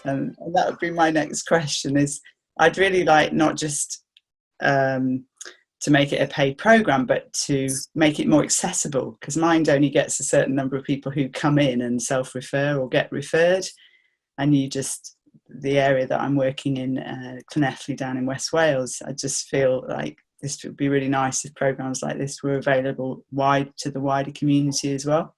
And that would be my next question is, I'd really like not just to make it a paid program, but to make it more accessible, because Mind only gets a certain number of people who come in and self-refer or get referred. And the area that I'm working in, Llanelli down in West Wales, I just feel like this would be really nice if programs like this were available to the wider community as well.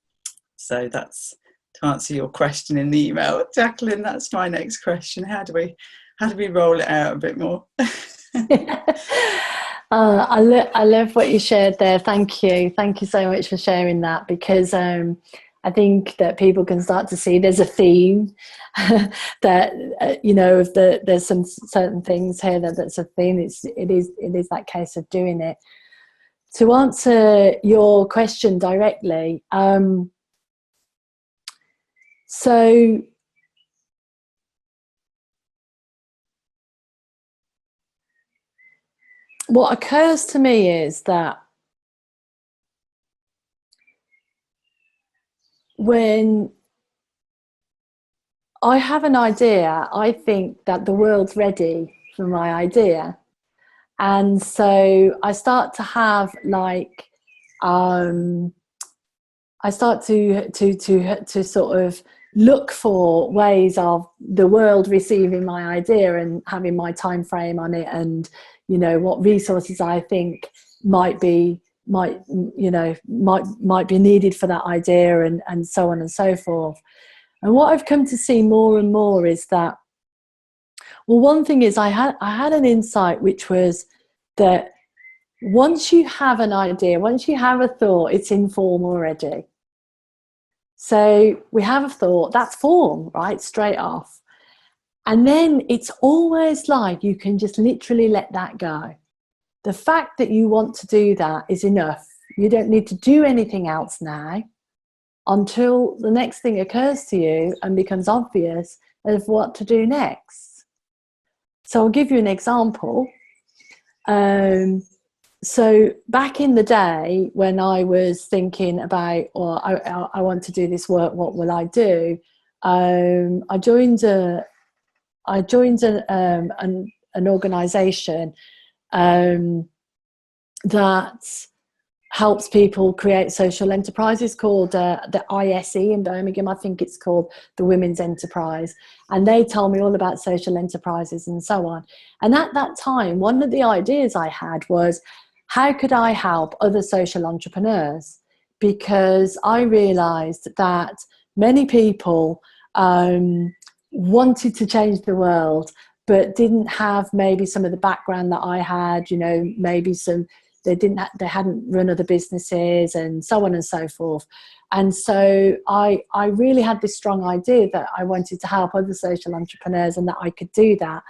So that's, to answer your question in the email, Jacqueline, that's my next question. How do we roll it out a bit more? I love what you shared there. Thank you so much for sharing that, because I think that people can start to see there's a theme that there's some certain things here that's a theme. It is that case of doing it. To answer your question directly, so what occurs to me is that when I have an idea, I think that the world's ready for my idea. And so I start to have I start to sort of look for ways of the world receiving my idea and having my time frame on it, and what resources I think might be needed for that idea, and so on and so forth. And what I've come to see more and more is that, well, one thing is I had an insight, which was that once you have an idea, once you have a thought, it's in form already. So we have a thought, that's form, right, straight off. And then it's always like you can just literally let that go. The fact that you want to do that is enough. You don't need to do anything else now until the next thing occurs to you and becomes obvious of what to do next. So I'll give you an example. So back in the day when I was thinking about, or I want to do this work, what will I do? I joined an organisation that helps people create social enterprises called the ISE in Birmingham. I think it's called the Women's Enterprise. And they tell me all about social enterprises and so on. And at that time, one of the ideas I had was, how could I help other social entrepreneurs? Because I realised that many people wanted to change the world, but didn't have maybe some of the background that I had, maybe they hadn't run other businesses and so on and so forth. And so I really had this strong idea that I wanted to help other social entrepreneurs and that I could do that.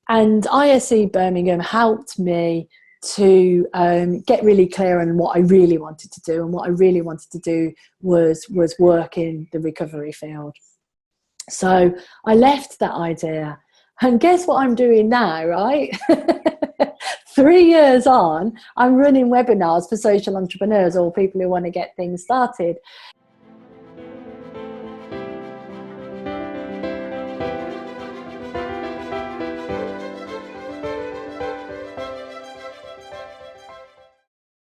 And ISE Birmingham helped me to get really clear on what I really wanted to do. And what I really wanted to do was work in the recovery field. So I left that idea. And guess what I'm doing now, right? 3 years on, I'm running webinars for social entrepreneurs or people who want to get things started.